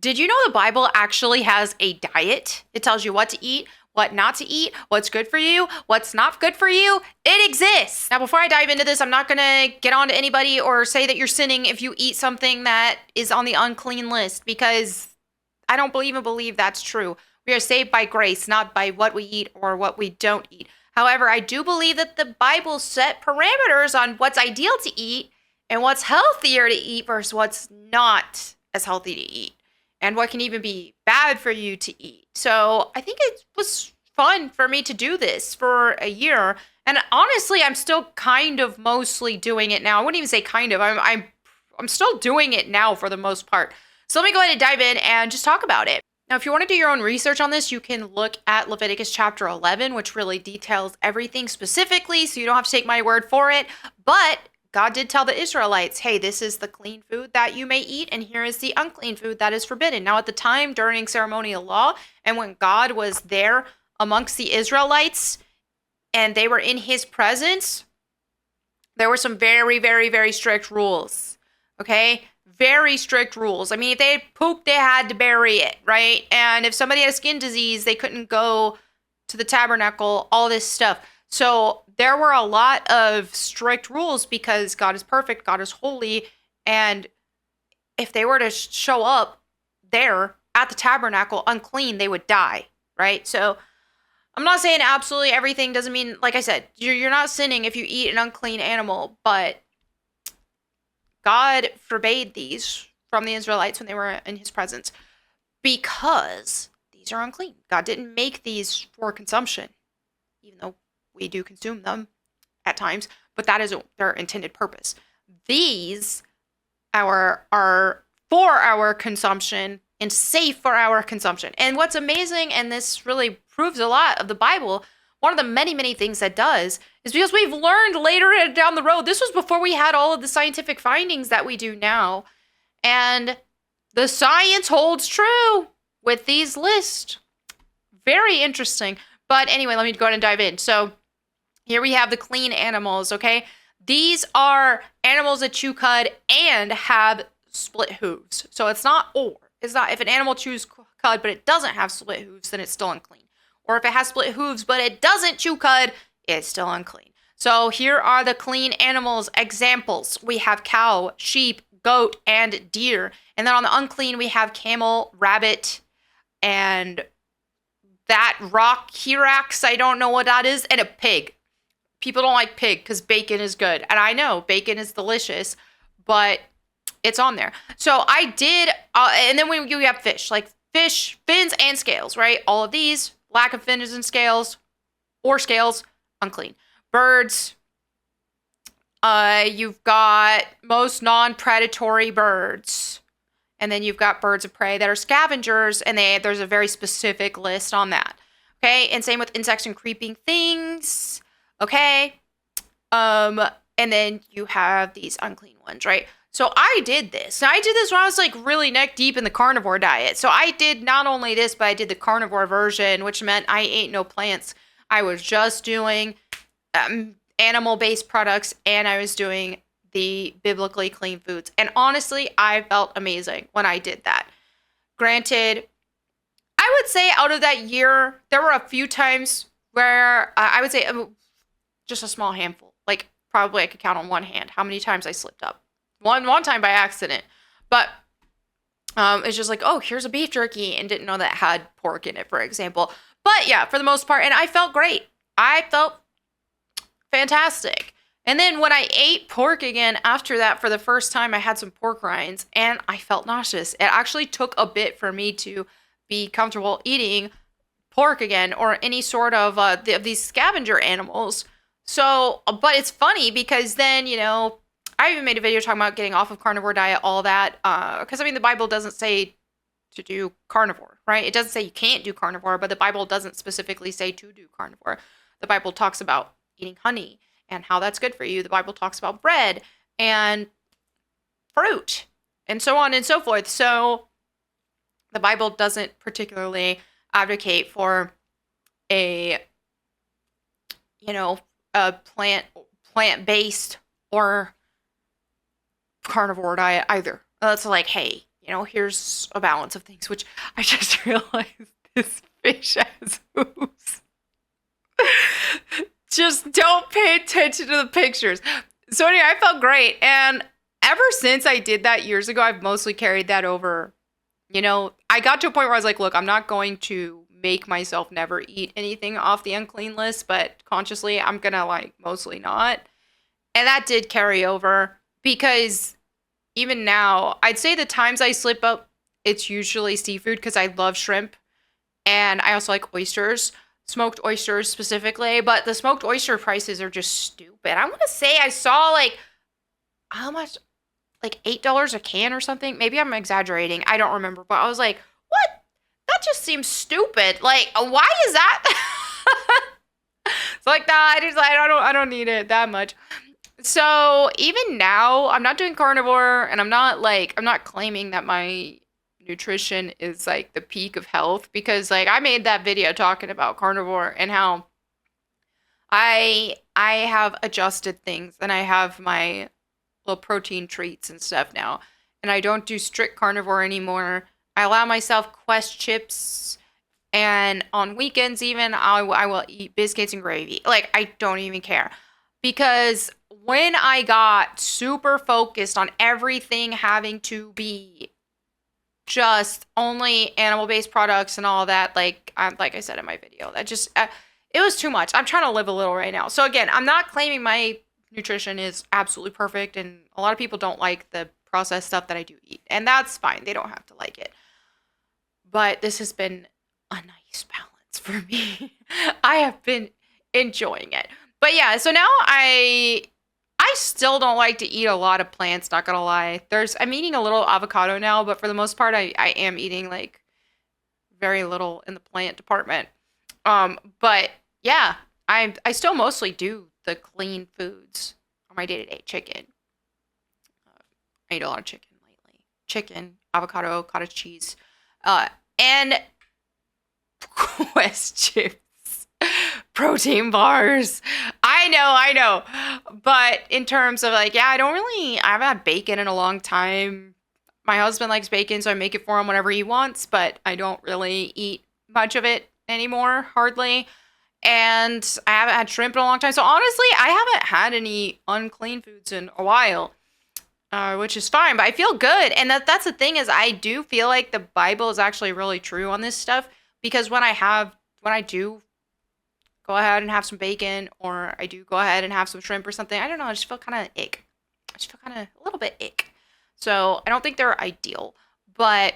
Did you know the Bible actually has a diet? It tells you what to eat, what not to eat, what's good for you, what's not good for you. It exists. Now, before I dive into this, I'm not going to get on to anybody or say that you're sinning if you eat something that is on the unclean list, because I don't believe that's true. We are saved by grace, not by what we eat or what we don't eat. However, I do believe that the Bible set parameters on what's ideal to eat and what's healthier to eat versus what's not as healthy to eat, and what can even be bad for you to eat. So I think it was fun for me to do this for a year. And honestly, I'm still kind of mostly doing it now. I wouldn't even say kind of. I'm still doing it now for the most part. So let me go ahead and dive in and just talk about it. Now, if you want to do your own research on this, you can look at Leviticus chapter 11, which really details everything specifically, so you don't have to take my word for it. But God did tell the Israelites, hey, this is the clean food that you may eat, and here is the unclean food that is forbidden. Now, at the time during ceremonial law, and when God was there amongst the Israelites, and they were in his presence, there were some very, very, very strict rules, okay? Very strict rules. I mean, if they had pooped, they had to bury it, right? And if somebody had a skin disease, they couldn't go to the tabernacle, all this stuff. So there were a lot of strict rules because God is perfect, God is holy, and if they were to show up there at the tabernacle unclean, they would die, right? So I'm not saying absolutely everything doesn't mean, like I said, you're not sinning if you eat an unclean animal, but God forbade these from the Israelites when they were in his presence because these are unclean. God didn't make these for consumption, even though we do consume them at times, but that is their intended purpose. These are for our consumption and safe for our consumption. And what's amazing, and this really proves a lot of the Bible, one of the many, many things that does is because we've learned later down the road, this was before we had all of the scientific findings that we do now, and the science holds true with these lists. Very interesting. But anyway, let me go ahead and dive in. So here we have the clean animals, okay? These are animals that chew cud and have split hooves. So it's not or. It's not if an animal chews cud but it doesn't have split hooves, then it's still unclean. Or if it has split hooves but it doesn't chew cud, it's still unclean. So here are the clean animals examples. We have cow, sheep, goat, and deer. And then on the unclean, we have camel, rabbit, and that rock hyrax, I don't know what that is, and a pig. People don't like pig because bacon is good. And I know bacon is delicious, but it's on there. So I did, and then when you have fish, like fish, fins and scales, right? All of these, lack of fins and scales, or scales, unclean. Birds, you've got most non-predatory birds. And then you've got birds of prey that are scavengers, and there's a very specific list on that. Okay, and same with insects and creeping things. Okay, and then you have these unclean ones, right? So I did this. Now, I did this when I was like really neck deep in the carnivore diet. So I did not only this, but I did the carnivore version, which meant I ate no plants. I was just doing animal-based products, and I was doing the biblically clean foods. And honestly, I felt amazing when I did that. Granted, I would say out of that year, there were a few times where I would say just a small handful. Like probably I could count on one hand how many times I slipped up. One time by accident. But it's just like, oh, here's a beef jerky, and didn't know that had pork in it, for example. But yeah, for the most part, and I felt great. I felt fantastic. And then when I ate pork again after that for the first time, I had some pork rinds and I felt nauseous. It actually took a bit for me to be comfortable eating pork again or any sort of these scavenger animals. So, but it's funny because then, you know, I even made a video talking about getting off of carnivore diet, all that. Because, I mean, the Bible doesn't say to do carnivore, right? It doesn't say you can't do carnivore, but the Bible doesn't specifically say to do carnivore. The Bible talks about eating honey and how that's good for you. The Bible talks about bread and fruit and so on and so forth. So the Bible doesn't particularly advocate for a plant-based or carnivore diet either. It's like, hey, here's a balance of things, which I just realized this fish has hooves. Just don't pay attention to the pictures. So anyway, I felt great. And ever since I did that years ago, I've mostly carried that over. I got to a point where I was like, look, I'm not going to make myself never eat anything off the unclean list, but consciously I'm going to mostly not. And that did carry over because even now, I'd say the times I slip up, it's usually seafood because I love shrimp and I also like oysters, smoked oysters specifically. But the smoked oyster prices are just stupid. I want to say I saw how much, like $8 a can or something. Maybe I'm exaggerating. I don't remember, but I was like, what? That just seems stupid. Like, why is that? It's like, nah, I don't need it that much. So even now, I'm not doing carnivore, and I'm not claiming that my nutrition is like the peak of health because I made that video talking about carnivore and how I have adjusted things and I have my little protein treats and stuff now, and I don't do strict carnivore anymore. I allow myself Quest chips, and on weekends even I will eat biscuits and gravy. Like I don't even care because when I got super focused on everything having to be just only animal-based products and all that, like I said in my video, that just it was too much. I'm trying to live a little right now. So again, I'm not claiming my nutrition is absolutely perfect, and a lot of people don't like the processed stuff that I do eat, and that's fine. They don't have to like it. But this has been a nice balance for me. I have been enjoying it. But yeah, so now I still don't like to eat a lot of plants, not gonna lie. I'm eating a little avocado now, but for the most part I am eating very little in the plant department. But yeah, I still mostly do the clean foods on my day-to-day. Chicken. I eat a lot of chicken lately. Chicken, avocado, cottage cheese, and Quest chips, protein bars. I know. But in terms of I haven't had bacon in a long time. My husband likes bacon, so I make it for him whenever he wants, but I don't really eat much of it anymore, hardly. And I haven't had shrimp in a long time. So honestly, I haven't had any unclean foods in a while. Which is fine, but I feel good. And that's the thing is I do feel like the Bible is actually really true on this stuff because when I do go ahead and have some bacon or I do go ahead and have some shrimp or something, I don't know, I just feel kind of ick. I just feel kind of a little bit ick. So I don't think they're ideal, but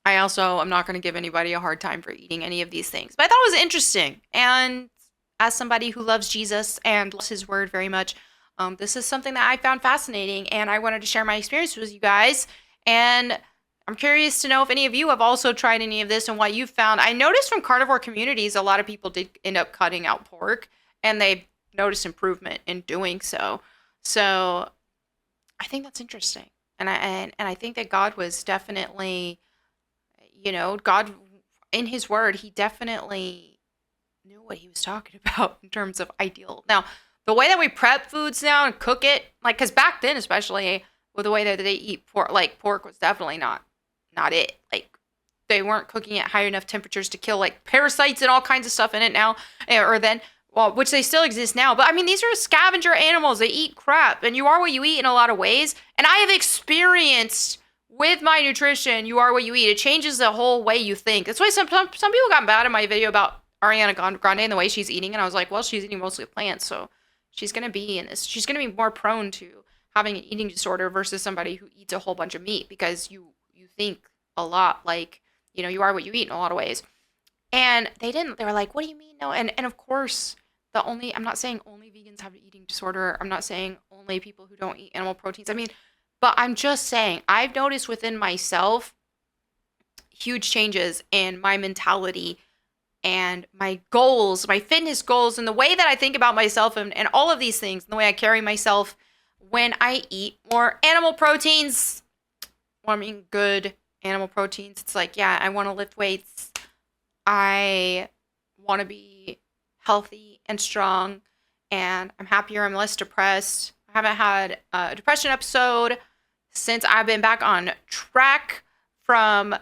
I also am not going to give anybody a hard time for eating any of these things. But I thought it was interesting. And as somebody who loves Jesus and loves his word very much, this is something that I found fascinating, and I wanted to share my experience with you guys. And I'm curious to know if any of you have also tried any of this and what you've found. I noticed from carnivore communities, a lot of people did end up cutting out pork, and they noticed improvement in doing so. So I think that's interesting, and I think that God was definitely, God in His Word, He definitely knew what He was talking about in terms of ideal. Now, the way that we prep foods now and cook it, because back then, especially with the way that they eat pork, pork was definitely not it. They weren't cooking at high enough temperatures to kill parasites and all kinds of stuff in it now, or then, well, which they still exist now. But I mean, these are scavenger animals. They eat crap, and you are what you eat in a lot of ways. And I have experienced with my nutrition, you are what you eat. It changes the whole way you think. That's why some people got mad in my video about Ariana Grande and the way she's eating, and I was like, well, she's eating mostly plants, so she's going to be in this. She's going to be more prone to having an eating disorder versus somebody who eats a whole bunch of meat because you think a lot you are what you eat in a lot of ways. And they didn't. They were like, what do you mean? No. And of course, I'm not saying only vegans have an eating disorder. I'm not saying only people who don't eat animal proteins. I mean, but I'm just saying I've noticed within myself huge changes in my mentality and my goals, my fitness goals, and the way that I think about myself and all of these things, and the way I carry myself when I eat more animal proteins. Well, I mean, good animal proteins. It's I want to lift weights. I want to be healthy and strong, and I'm happier. I'm less depressed. I haven't had a depression episode since I've been back on track from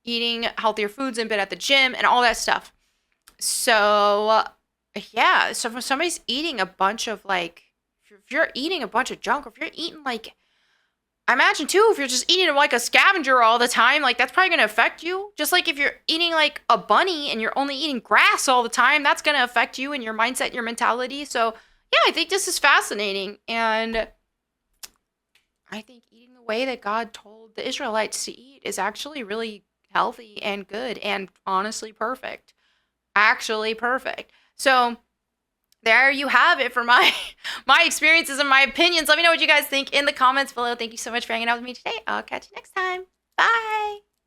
eating healthier foods and been at the gym and all that stuff. So, yeah. So if somebody's eating a bunch of like, if you're eating a bunch of junk, or if you're eating like, I imagine too, if you're just eating like a scavenger all the time, like that's probably going to affect you. Just like if you're eating like a bunny and you're only eating grass all the time, that's going to affect you and your mindset, your mentality. So, yeah, I think this is fascinating. And I think eating the way that God told the Israelites to eat is actually really healthy and good and honestly perfect. Actually perfect. So, there you have it for my my experiences and my opinions. Let me know what you guys think in the comments below. Thank you so much for hanging out with me today. I'll catch you next time. Bye.